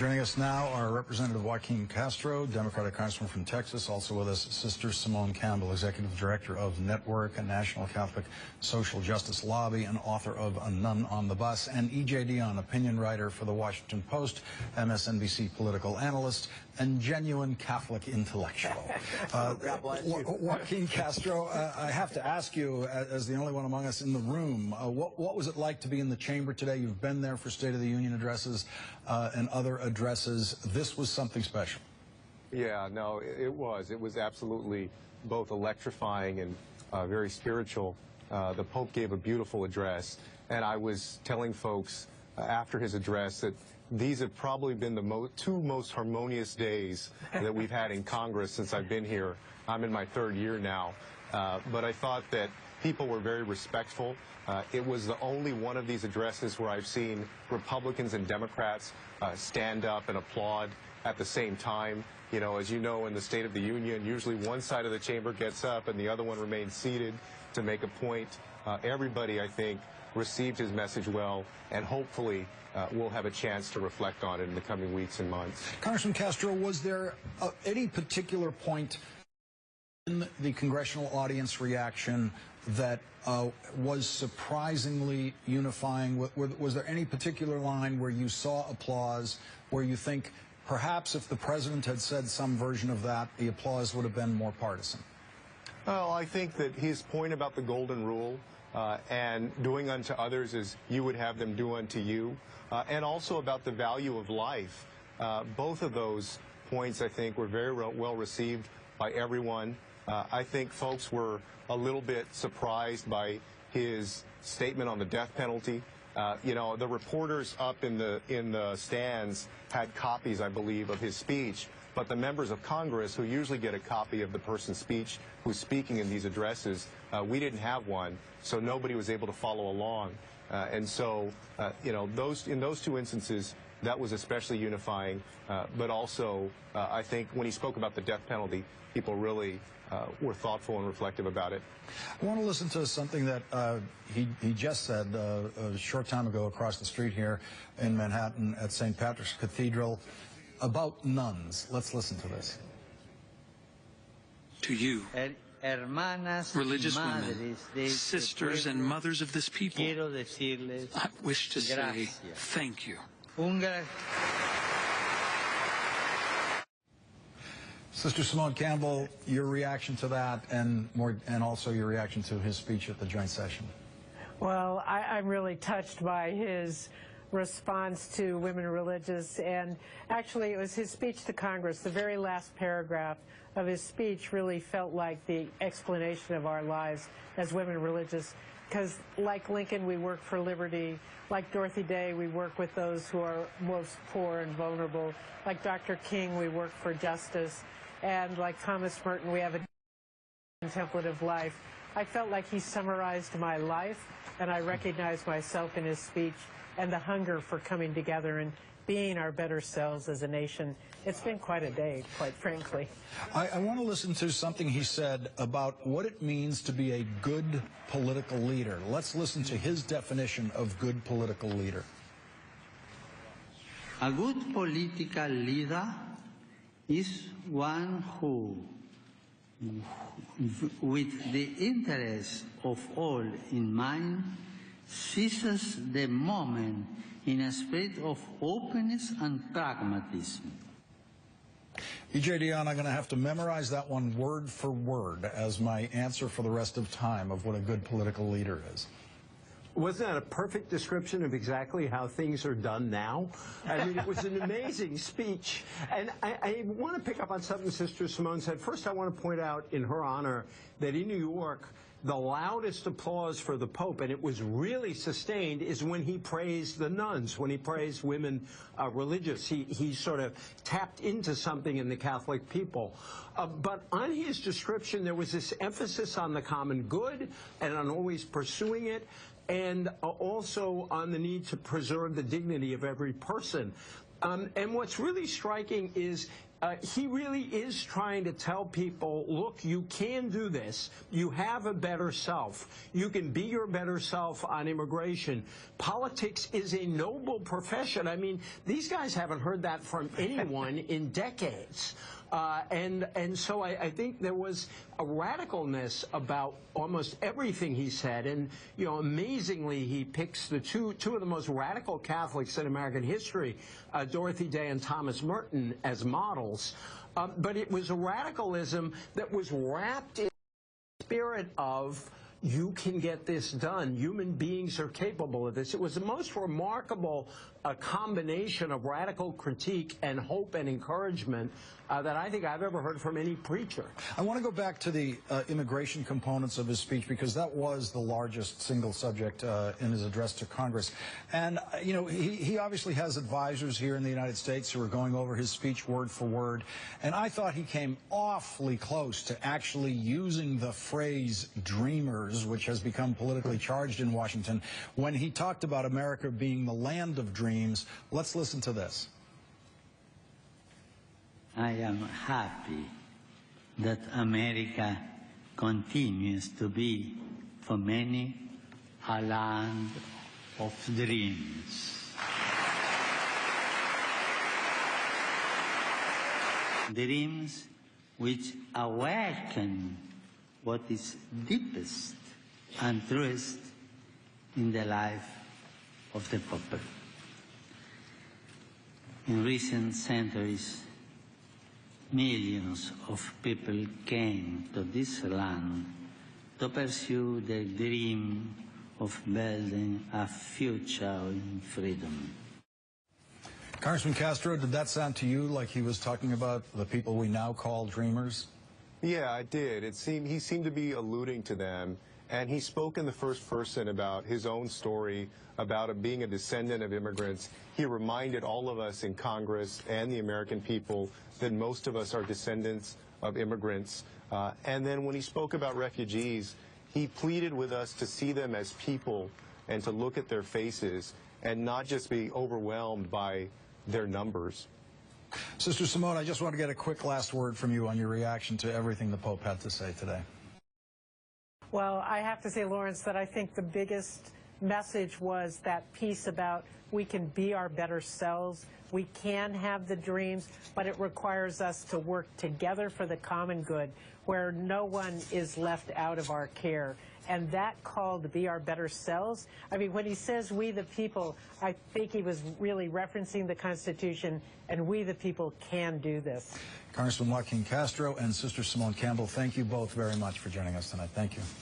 Joining us now are Representative Joaquin Castro, Democratic Congressman from Texas. Also with us, Sister Simone Campbell, Executive Director of Network, a National Catholic Social Justice Lobby, and author of A Nun on the Bus, and E.J. Dionne, opinion writer for The Washington Post, MSNBC political analyst, and genuine Catholic intellectual. Joaquin Castro, I have to ask you, as the only one among us in the room, what was it like to be in the chamber today? You've been there for State of the Union addresses and other addresses. This was something special. Yeah, no, it was. It was absolutely both electrifying and very spiritual. The Pope gave a beautiful address, and I was telling folks after his address that these have probably been the two most harmonious days that we've had in Congress since I've been here. I'm in my third year now, but I thought that people were very respectful. It was the only one of these addresses where I've seen Republicans and Democrats stand up and applaud at the same time. You know, as you know, in the State of the Union, usually one side of the chamber gets up and the other one remains seated to make a point. Everybody, I think, received his message well, and hopefully we'll have a chance to reflect on it in the coming weeks and months. Congressman Castro, was there any particular point in the congressional audience reaction that was surprisingly unifying? Was there any particular line where you saw applause, where you think perhaps if the president had said some version of that, the applause would have been more partisan? Well, I think that his point about the golden rule and doing unto others as you would have them do unto you, and also about the value of life, both of those points, I think, were very well received by everyone. I think folks were a little bit surprised by his statement on the death penalty. You know, the reporters up in the stands had copies, I believe, of his speech, but the members of Congress, who usually get a copy of the person's speech who's speaking in these addresses, we didn't have one, so nobody was able to follow along. And so, you know, in those two instances, that was especially unifying. But also, I think when he spoke about the death penalty, people really were thoughtful and reflective about it. I want to listen to something that he just said a short time ago across the street here in Manhattan at St. Patrick's Cathedral about nuns. Let's listen to this. To you, religious women, sisters and mothers of this people, I wish to say thank you. Sister Simone Campbell, your reaction to that, and also your reaction to his speech at the joint session. Well, I'm really touched by his response to women religious, and actually it was his speech to Congress. The very last paragraph of his speech really felt like the explanation of our lives as women religious, because like Lincoln, we work for liberty. Like Dorothy Day, we work with those who are most poor and vulnerable. Like Dr. King, we work for justice. And like Thomas Merton, we have a contemplative life. I felt like he summarized my life, and I recognized myself in his speech and the hunger for coming together and being our better selves as a nation. It's been quite a day, quite frankly. I want to listen to something he said about what it means to be a good political leader. Let's listen to his definition of good political leader. A good political leader is one who, with the interest of all in mind, seizes the moment in a spirit of openness and pragmatism. E.J. Dionne, I'm going to have to memorize that one word for word as my answer for the rest of time of what a good political leader is. Wasn't that a perfect description of exactly how things are done now? I mean, it was an amazing speech. And I want to pick up on something Sister Simone said. First, I want to point out in her honor that in New York, the loudest applause for the Pope, and it was really sustained, is when he praised the nuns, when he praised women religious. He sort of tapped into something in the Catholic people. But on his description, there was this emphasis on the common good and on always pursuing it, and also on the need to preserve the dignity of every person. And what's really striking is he really is trying to tell people, look, you can do this. You have a better self. You can be your better self on immigration. Politics is a noble profession. I mean, these guys haven't heard that from anyone in decades. And so I think there was a radicalness about almost everything he said. And, you know, amazingly, he picks the two of the most radical Catholics in American history, Dorothy Day and Thomas Merton, as models. But it was a radicalism that was wrapped in the spirit of, you can get this done. Human beings are capable of this. It was the most remarkable combination of radical critique and hope and encouragement that I think I've ever heard from any preacher. I want to go back to the immigration components of his speech, because that was the largest single subject in his address to Congress. And, you know, he obviously has advisors here in the United States who are going over his speech word for word. And I thought he came awfully close to actually using the phrase dreamers, which has become politically charged in Washington, when he talked about America being the land of dreams. Let's listen to this. I am happy that America continues to be, for many, a land of dreams. Dreams which awaken what is deepest and truest in the life of the people. In recent centuries, millions of people came to this land to pursue their dream of building a future in freedom. Congressman Castro, did that sound to you like he was talking about the people we now call dreamers? Yeah, I did. He seemed to be alluding to them, and he spoke in the first person about his own story, about being a descendant of immigrants. He reminded all of us in Congress and the American people that most of us are descendants of immigrants. And then when he spoke about refugees, he pleaded with us to see them as people and to look at their faces and not just be overwhelmed by their numbers. Sister Simone, I just want to get a quick last word from you on your reaction to everything the Pope had to say today. Well, I have to say, Lawrence, that I think the biggest message was that piece about we can be our better selves, we can have the dreams, but it requires us to work together for the common good, where no one is left out of our care. And that call to be our better selves, I mean, when he says we the people, I think he was really referencing the Constitution, and we the people can do this. Congressman Joaquin Castro and Sister Simone Campbell, thank you both very much for joining us tonight. Thank you.